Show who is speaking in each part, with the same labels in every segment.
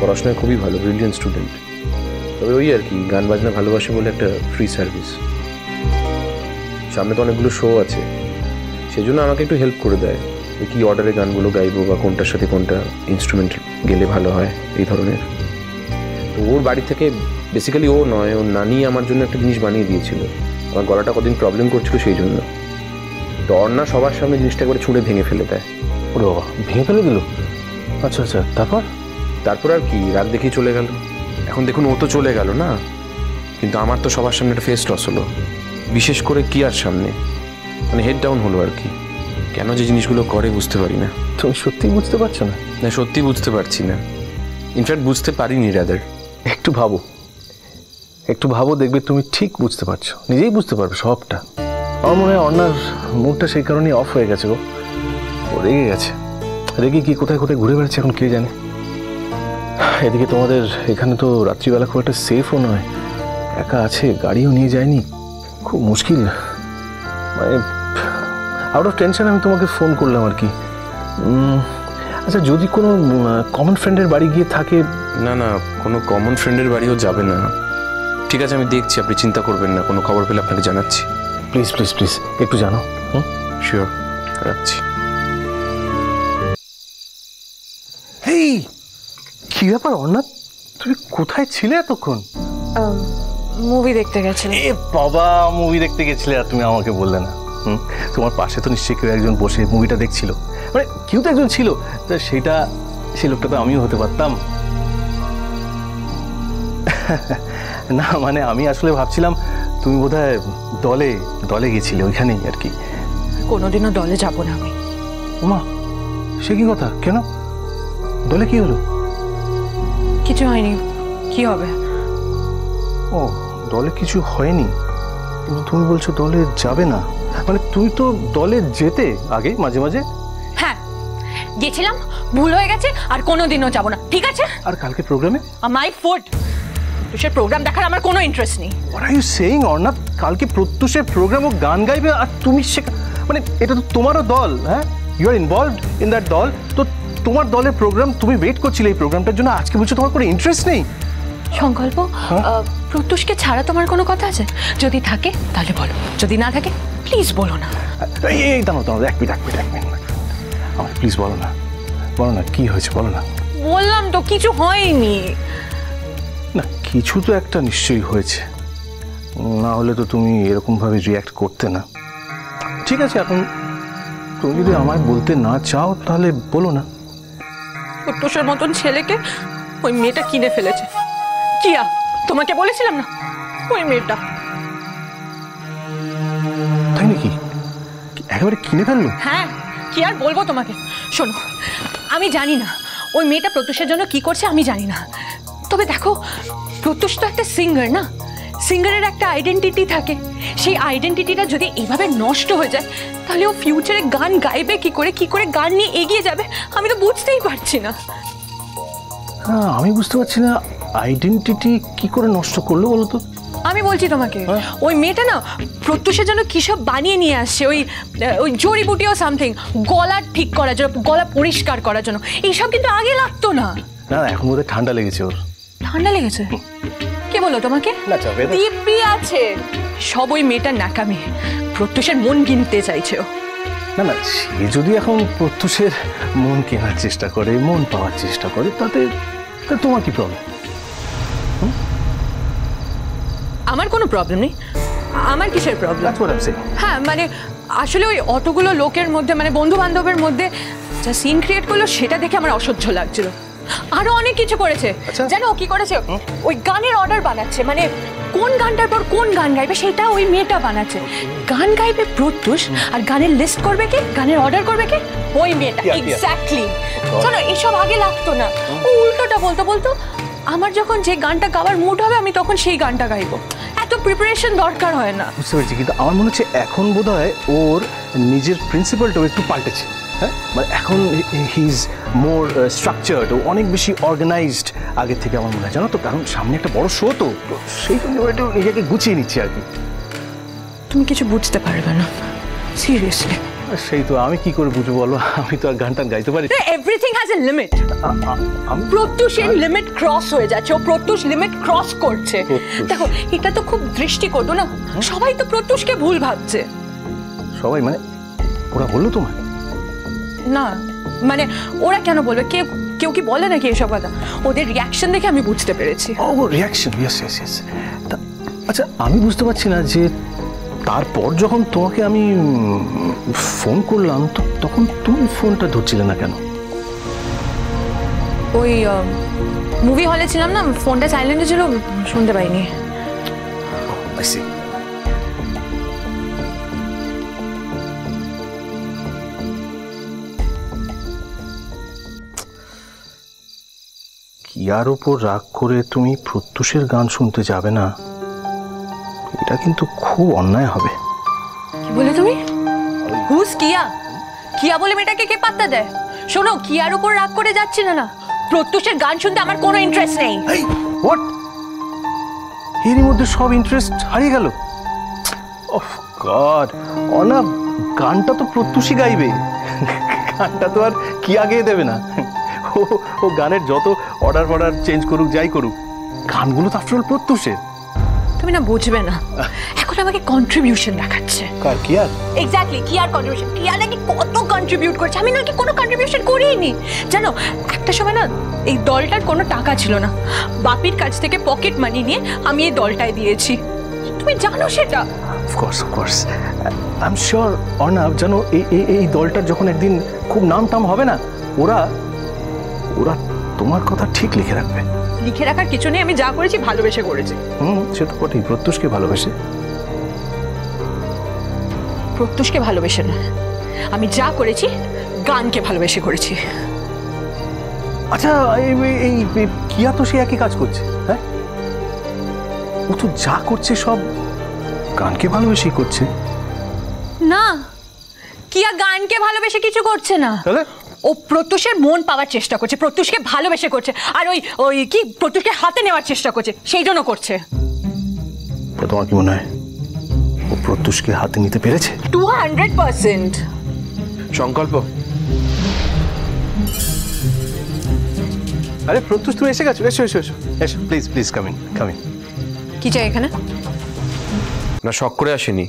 Speaker 1: পড়াশোনায় খুবই ভালো, ব্রিলিয়েন্ট স্টুডেন্ট। তবে ওই আর কি, গান বাজনা ভালোবাসে বলে একটা ফ্রি সার্ভিস। সামনে তো অনেকগুলো শো আছে, সেই জন্য আমাকে একটু হেল্প করে দেয়, কি অর্ডারে গানগুলো গাইবো বা কোনটার সাথে কোনটা ইনস্ট্রুমেন্ট গেলে ভালো হয়, এই ধরনের। তো ওর বাড়ি থেকে বেসিক্যালি ও নয়, ওর নানি আমার জন্য একটা জিনিস বানিয়ে দিয়েছিল। আমার গলাটা কদিন প্রবলেম করছিল, সেই জন্য। তো অর্ণা সবার সামনে জিনিসটা করে ছুঁড়ে ভেঙে ফেলে দেয়।
Speaker 2: ওরে বাবা, ভেঙে ফেলে দিল? আচ্ছা আচ্ছা, তারপর
Speaker 1: আর কি, রাত দেখেই চলে গেল। এখন দেখুন, ও তো চলে গেল না, কিন্তু আমার তো সবার সামনে একটা ফেস লস হলো, বিশেষ করে কি আর সামনে, মানে হেড ডাউন হলো আর কি। কেন যে জিনিসগুলো করে বুঝতে পারি না।
Speaker 2: তুমি সত্যিই বুঝতে পারছো না?
Speaker 1: না, সত্যি বুঝতে পারছি না, ইনফ্যাক্ট বুঝতে পারিনি রাদার।
Speaker 2: একটু ভাবো, দেখবে তুমি ঠিক বুঝতে পারছো, নিজেই বুঝতে পারবে সবটা। আমার মনে হয় অর্ণার মুডটা সেই কারণেই অফ হয়ে গেছে গো। ও রেগে গেছে, রেগে কি কোথায় কোথায় ঘুরে বেড়াচ্ছে এখন কে জানে। এদিকে তোমাদের এখানে তো রাত্রিবেলা খুব একটা সেফও নয়, একা আছে, গাড়িও নিয়ে যায়নি, খুব মুশকিল। মানে আউট অফ টেনশন আমি তোমাকে ফোন করলাম আর কি। আচ্ছা, যদি কোনো কমন ফ্রেন্ডের বাড়ি গিয়ে থাকে?
Speaker 1: না না, কোনো কমন ফ্রেন্ডের বাড়িও যাবে না। ঠিক আছে, আমি দেখছি, আপনি চিন্তা করবেন না, কোনো খবর পেলে আপনাকে জানাচ্ছি।
Speaker 2: প্লিজ প্লিজ প্লিজ একটু জানো।
Speaker 1: শিওর, রাখছি।
Speaker 2: এই কি ব্যাপার অর্ণা, তুমি কোথায় ছিলে এতক্ষণ?
Speaker 3: মুভি দেখতে গেছিলে?
Speaker 2: এ বাবা, মুভি দেখতে গেছিলে আর তুমি আমাকে বললে না? তোমার পাশে তো নিশ্চয়ই কেউ একজন বসে মুভিটা দেখছিল, মানে কেউ তো একজন ছিল, তা সেই লোকটা তো আমিও হতে পারতাম। না মানে আমি আসলে ভাবছিলাম তুমি বোধহয় দলে গেছিলে, ওইখানেই আর কি।
Speaker 3: কোনোদিনও দলে যাব না আমি।
Speaker 2: ওমা, সে কি কথা? কেন? দলে কি হলো?
Speaker 3: কিছু হয়নি, কি হবে?
Speaker 2: ও, দলে কিছু হয়নি, কিন্তু তুমি বলছো দলে যাবে না, মানে তুমি তো দলে যেতে আগে মাঝে মাঝে।
Speaker 3: হ্যাঁ, গেছিলাম, ভুল হয়ে গেছে, আর কোনোদিনও যাব না, ঠিক আছে?
Speaker 2: আর কালকে প্রোগ্রামে?
Speaker 3: মাই ফুড, প্রত্যুষের প্রোগ্রাম দেখার আমার কোনো ইন্টারেস্ট নেই।
Speaker 2: What are you saying Arna? কালকে প্রত্যুষের প্রোগ্রাম, ও গান গাইবে আর তুমি মানে এটা তো তোমারও দল, হ্যাঁ, you are involved in that দল, তো তোমার দলের প্রোগ্রাম, তুমি ওয়েট করছিলে এই প্রোগ্রামটার জন্য, আজকে বলছো তোমার কোনো ইন্টারেস্ট নেই?
Speaker 3: সংকল্প, প্রত্যুষকে ছাড়া তোমার কোনো কথা আছে? যদি থাকে তাহলে বলো, যদি না থাকে প্লিজ বলো না।
Speaker 2: এই দাঁড়াও, এক মিনিট আমার প্লিজ বলো না কি হয়েছে, বলো না।
Speaker 3: বললাম তো কিছু হয়নি।
Speaker 2: না, কিছু তো একটা নিশ্চয়ই হয়েছে, না হলে তো তুমি এরকম ভাবে রিয়্যাক্ট করতে না। ঠিক আছে, এখন তুমি যদি আমায় বলতে না চাও তাহলে বলো না।
Speaker 3: প্রত্যুষের মতন ছেলেকে ওই মেয়েটা কিনে ফেলেছে। কিয়া, তোমাকে বলেছিলাম না, ওই মেয়েটা।
Speaker 2: তাই নাকি? একেবারে কিনে ফেললো?
Speaker 3: হ্যাঁ, কি আর বলবো তোমাকে। শোনো, আমি জানি না ওই মেয়েটা প্রত্যুষের জন্য কি করছে, আমি জানি না। তবে দেখো, প্রত্যুষ তো একটা সিঙ্গার না, সিঙ্গারের একটা আইডেন্টিটি থাকে। সেই আইডেন্টিটিটা যদি এভাবে নষ্ট হয়ে যায়, তাহলে ও ফিউচারে গান গাইবে কি করে গান নিয়ে এগিয়ে যাবে, আমি তো বুঝতেই পারছি না।
Speaker 2: হ্যাঁ, আমি বুঝতে পারছি না আইডেন্টিটি কি করে নষ্ট করলো বলো তো।
Speaker 3: আমি বলছি তোমাকে, ওই মেয়েটা না প্রত্যুষের জন্য কি সব বানিয়ে নিয়ে আসছে, ওই জড়িবুটি ও সামথিং, গলা ঠিক করার জন্য, গলা পরিষ্কার করার জন্য। এইসব কিন্তু আগে লাগতো না।
Speaker 2: না, এখন বোধহয় ঠান্ডা লেগেছে ওর।
Speaker 3: ঠান্ডা লেগেছে? কে বললো তোমাকে? দিব্যি আছে, সব ওই মেয়েটার ন্যাকামি। প্রত্যুষের মন কিনতে চাইছে ও।
Speaker 2: না, সে যদি এখন প্রত্যুষের মন কেনার চেষ্টা করে, মন পাওয়ার চেষ্টা করে, তাতে তোমার কি প্রবলেম?
Speaker 3: আমার কোনো প্রবলেম নেই। আমার কিসের প্রবলেম? হ্যাঁ, মানে আসলে ওই অতগুলো লোকের মধ্যে, মানে বন্ধু বান্ধবের মধ্যে যা সিন ক্রিয়েট করলো, সেটা দেখে আমার অসহ্য লাগছিল। আরো অনেক কিছু করেছে। জানো কি করেছে? ওই গানের অর্ডার বানাচ্ছে, মানে কোন গানটার পর কোন গান গাইবে সেটা ওই মেয়েটা বানাচ্ছে। গান গাইবে প্রত্যুষ, আর গানের লিস্ট করবে কে, গানের অর্ডার করবে কে, ওই মেয়েটা। এক্স্যাক্টলি। জানো, এসব আগে লাগতো না। ও উল্টোটা বলতো আমার যখন যে গানটা গাওয়ার মুড হবে, আমি তখন সেই গানটা গাইবো। এত প্রিপারেশন দরকার হয় না।
Speaker 2: বুঝতে পেরেছি, কিন্তু আমার মনে হচ্ছে এখন বোধহয় ওর নিজের প্রিন্সিপালটাও একটু পাল্টেছে। হ্যাঁ, মানে এখন হি ইজ মোর স্ট্রাকচার্ড, অনেক বেশি অর্গানাইজড আগের থেকে আমার মনে হয়, জানো তো, কারণ সামনে একটা বড় শো, তো সেই জন্য একটু নিজেকে গুছিয়ে নিচ্ছে আর কি।
Speaker 3: তুমি কিছু বুঝতে পারবে না, সিরিয়াসলি।
Speaker 2: সেই তো আমি কি করে বুঝবো বলো, আমি তো আর গান টান গাইতে পারি।
Speaker 3: Everything has a limit.
Speaker 2: আমি
Speaker 3: প্রত্যুষ এর লিমিট ক্রস হয়ে যাচ্ছে, ও প্রত্যুষ লিমিট ক্রস করছে।
Speaker 2: প্রত্যুষ।
Speaker 3: দেখো এটা তো খুব দৃষ্টিকটু না, সবাই তো প্রত্যুষকে ভুল ভাবছে।
Speaker 2: সবাই মানে ওরা বললো তোমায়?
Speaker 3: না মানে ওরা কেন বলবে, কেউ কেউ কি বলে নাকি এসব কথা? ওদের রিয়াকশন দেখে আমি বুঝতে পেরেছি।
Speaker 2: ও রিয়াকশন, ইয়েস ইয়েস ইয়েস। আচ্ছা আমি বুঝতে পারছি না যে তারপর যখন তোমাকে আমি ফোন করলাম তো তখন তুমি ফোনটা ধরছিলে না কেন?
Speaker 3: ওই মুভি হলে ছিলাম না, ফোনটা সাইলেন্টে ছিল, শুনতে পাইনি।
Speaker 2: I see. কিয়ার উপর রাগ করে তুমি প্রত্যুষের গান শুনতে যাবে না, এটা কিন্তু খুব অন্যায় হবে।
Speaker 3: কি বলে তুমি? হুস কিয়া? কিয়া বলে মেয়েটাকে কে পাত্তা দেয়? শোনো, কিয়ার উপর রাগ করে যাচ্ছিল না, প্রত্যুষের গান শুনতে আমার কোনো ইন্টারেস্ট নেই।
Speaker 2: এই হোয়াট, এরই মধ্যে সব ইন্টারেস্ট হারিয়ে গেল? ওহ গড, অনা গানটা তো প্রত্যুষই গাইবে, গানটা তো আর কিয়া গেয়ে দেবে না। ও গানের যত অর্ডার ফর্ডার চেঞ্জ করুক যাই করুক, গানগুলো তো আফটার অল প্রত্যুষের।
Speaker 3: তুমি না বুঝবে না, এখন আমাকে কন্ট্রিবিউশন দেখাচ্ছে।
Speaker 2: কার, কিয়ার?
Speaker 3: এক্স্যাক্টলি, কিয়ার কন্ট্রিবিউশন। কিয়া নাকি কত কন্ট্রিবিউট করছে, আমি নাকি কোনো কন্ট্রিবিউশন করিনি। জানো একটা সময় না এই দলটার কোনো টাকা ছিল না, বাপির কাছ থেকে পকেট মানি নিয়ে আমি এই দলটায় দিয়েছি, তুমি জানো সেটা?
Speaker 2: Of course of course, I am sure Arnab জানো এই দলটার যখন একদিন খুব নাম টাম হবে না, ওরা ওরা তোমার কথা ঠিক লিখে রাখবে।
Speaker 3: লিখে রাখার কিছু নেই, আমি যা করেছি ভালোবেসে করেছি।
Speaker 2: সে তো বটেই, প্রত্যুষকে ভালোবেসে।
Speaker 3: প্রত্যুষকে ভালোবেসে না, আমি যা করেছি গানকে ভালোবেসে করেছি।
Speaker 2: আচ্ছা এই কিয়া তো সে একই কাজ করছে, হ্যাঁ? ও তো যা করছে সব গানকে ভালোবেসেই করছে।
Speaker 3: না, কিয়া গানকে ভালোবেসে কিছু করছে না,
Speaker 2: তাহলে
Speaker 3: ও প্রত্যুষের মন পাওয়ার চেষ্টা করছে, প্রত্যুষকে ভালোবেসে করছে, আর ওই ওই কি প্রত্যুষকে হাতে নেওয়ার চেষ্টা করছে, সেই জন্য করছে।
Speaker 2: তোমার কি মনে হয় ও প্রত্যুষকে হাতে নিতে পেরেছে?
Speaker 3: 200%।
Speaker 1: সংকল্প,
Speaker 2: আরে প্রত্যুষ তুমি এসে গেছো, এসো এসো এসো এসো, প্লিজ প্লিজ কামিং কামিং।
Speaker 3: কি চাই এখানে?
Speaker 1: না শখ করে আসেনি,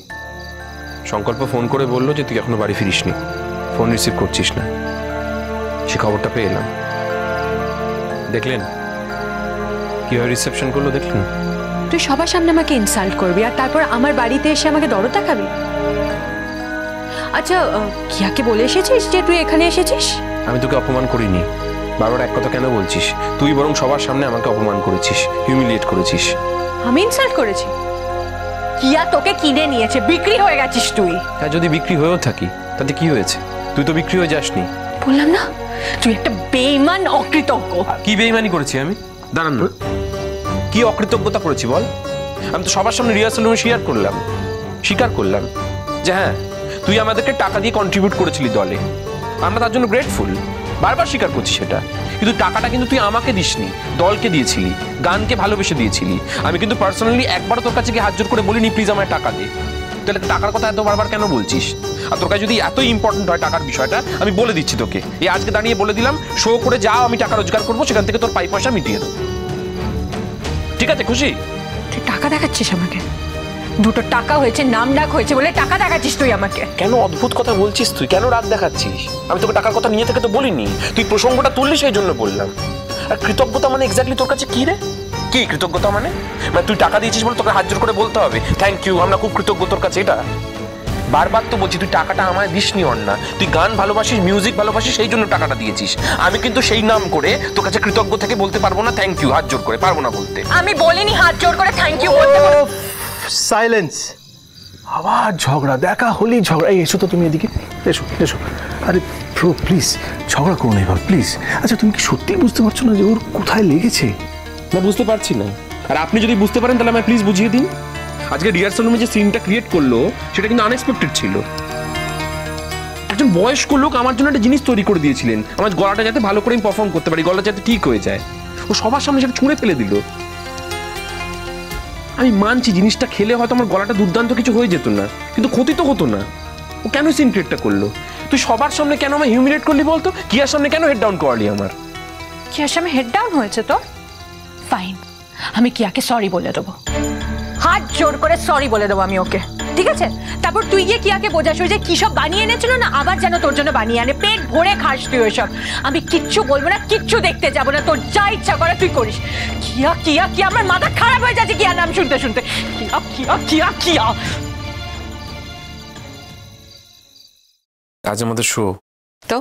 Speaker 1: সংকল্প ফোন করে বললো যে তুই এখনো বাড়ি ফিরিসনি, ফোন রিসিভ করছিস না, সে খবরটা পেয়ে এলাম। দেখলেন কিভাবে রিসেপশন করলো, দেখলেন?
Speaker 3: তুই সবার সামনে আমাকে ইনসাল্ট করবি আর তারপর আমার বাড়িতে এসে আমাকে দরদ দেখাবি? আচ্ছা কিয়াকে বলে এসেছিস যে তুই এখানে এসেছিস?
Speaker 1: আমি তোকে অপমান করিনি, বারবার এক কথা কেন বলছিস? তুই বরং সবার সামনে আমাকে অপমান করেছিস, হিউমিলিয়েট করেছিস।
Speaker 3: আমি ইনসাল্ট করেছি? কিয়া তোকে কিনে নিয়েছে, বিক্রি হয়ে গেছিস তুই।
Speaker 1: হ্যাঁ, যদি বিক্রি হয়েও থাকি তাতে কি হয়েছে? তুই তো বিক্রি হয়ে যাসনি।
Speaker 3: বললাম না তুই একটা বেঈমান অকৃতজ্ঞ।
Speaker 1: কি বেঈমানি করেছি আমি? দাঁড়ান না, কি অকৃতজ্ঞতা করেছি বল? আমি তো সবার সামনে রিহার্সাল রুমে স্বীকার করলাম যে হ্যাঁ তুই আমাদেরকে টাকা দিয়ে কন্ট্রিবিউট করেছিলি দলে, আমরা তার জন্য গ্রেটফুল, বারবার স্বীকার করছি সেটা। কিন্তু টাকাটা কিন্তু তুই আমাকে দিসনি, দলকে দিয়েছিলি, গানকে ভালোবেসে দিয়েছিলি। আমি কিন্তু পার্সোনালি একবারও তোর কাছে গিয়ে হাত জোর করে বলিনি প্লিজ আমায় টাকা দে। তাহলে টাকার কথা এত বারবার কেন বলছিস? আর তোর কাছে যদি এতই ইম্পর্টেন্ট হয় টাকার বিষয়টা, আমি বলে দিচ্ছি তোকে, এই আজকে দাঁড়িয়ে বলে দিলাম, শো করে যাও, আমি টাকা রোজগার করবো, সেখান থেকে তোর পাই পয়সা মিটিয়ে দেবো। ঠিক আছে, খুশি?
Speaker 3: তুই টাকা দেখাচ্ছিস আমাকে? দুটো টাকা হয়েছে, নাম ডাক হয়েছে বলে টাকা দেখাচ্ছিস তুই আমাকে?
Speaker 1: কেন অদ্ভুত কথা বলছিস তুই? কেন রাগ দেখাচ্ছিস? আমি তোকে টাকার কথা নিয়ে থেকে তো বলিনি, তুই প্রসঙ্গটা তুললি সেই জন্য বললাম। আর কৃতজ্ঞতা মানে এক্স্যাক্টলি তোর কাছে কি রে? কি কৃতজ্ঞতা মানে? মানে তুই টাকা দিয়েছিস বলে তোকে হাত জোর করে বলতে হবে থ্যাংক ইউ, আমরা খুব কৃতজ্ঞ তোর কাছে? এটা বারবার তো বলছি তুই টাকাটা আমায় দিসনি অন্না, তুই গান ভালোবাসিস, মিউজিক ভালোবাসিস, সেই জন্য টাকাটা দিয়েছিস। আমি কিন্তু সেই নাম করে তোর কাছে কৃতজ্ঞ থেকে বলতে পারবো না থ্যাংক ইউ, হাত জোর করে পারবো না বলতে।
Speaker 3: আমি বলিনি হাত জোর করে থ্যাংক ইউ বলতে।
Speaker 2: সাইলেন্স, আবার ঝগড়া, দেখা হলি ঝগড়া। এই এসো তো তুমি এদিকে, এসো এসো। আরে প্লিজ ঝগড়া করো না এবার প্লিজ। আচ্ছা তুমি কি সত্যিই বুঝতে পারছো না যে ওর কোথায় লেগেছে?
Speaker 1: না বুঝতে পারছি না, আর আপনি যদি বুঝতে পারেন তাহলে আমায় প্লিজ বুঝিয়ে দিন। আজকে রিহার্সাল রুমে যে সিনটা ক্রিয়েট করলো সেটা কিন্তু আনএক্সপেক্টেড ছিল। একজন বয়স্ক লোক আমার জন্য একটা জিনিস তৈরি করে দিয়েছিলেন, আমার গলাটা যাতে ভালো করে আমি পারফর্ম করতে পারি, গলা যাতে ঠিক হয়ে যায়, ও সবার সামনে সেটা ছুঁড়ে ফেলে দিল। আমি মানছি জিনিসটা খেলে হয়তো আমার গলাটা দুর্দান্ত কিছু হয়ে যেত না, কিন্তু ক্ষতি তো হতো না। ও কেন সিন ক্রিয়েটটা করলো? তুই সবার সামনে কেন আমায় হিউমিলেট করলি বলতো? কিয়ার সামনে কেন হেড ডাউন করলি আমার?
Speaker 3: কিয়ার সামনে হেড ডাউন হয়েছে তো ফাইন, আমি কিয়াকে সরি বলে দেবো, হাত জোর করে সরি বলে দেবো আমি ওকে, ঠিক আছে? তারপর তুই গিয়ে কিয়াকে বোঝাস যে কি সব বানিয়ে এনেছিল না, আবার যেন তোর জন্য বানিয়ে আনে, পেট ভরে খাস তুই ওইসব। আমি কিচ্ছু বলবো না, কিচ্ছু দেখতে যাবো না, তোর যা ইচ্ছা করে তুই করিস। কিয়া কিয়া কিয়া, আমার মাথা খারাপ হয়ে যাচ্ছে কিয়া নাম শুনতে শুনতে। কিয়া কিয়া কিয়া কিয়া।
Speaker 1: আজ আমাদের শো,
Speaker 3: তো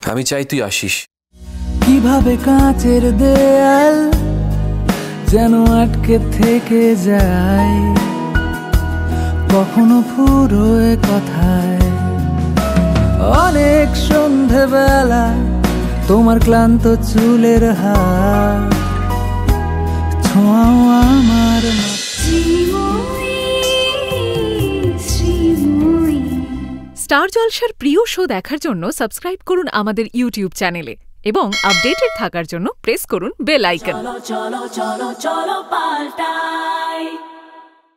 Speaker 1: আমি চাই তুই আসিস।
Speaker 4: কিভাবে কাঁচের দেয়াল যেন আটকে থেকে যায়, কখনো ফুরোয় কথায়। অনেক সন্ধেবেলা তোমার ক্লান্ত চুলের হাত ছোঁয়াও আমার।
Speaker 5: স্টার জলসার প্রিয় শো দেখার জন্য সাবস্ক্রাইব করুন আমাদের ইউটিউব চ্যানেলে এবং আপডেটেড থাকার জন্য প্রেস করুন বেল আইকন।
Speaker 6: চলো চলো চলো চলো পাল্টাই।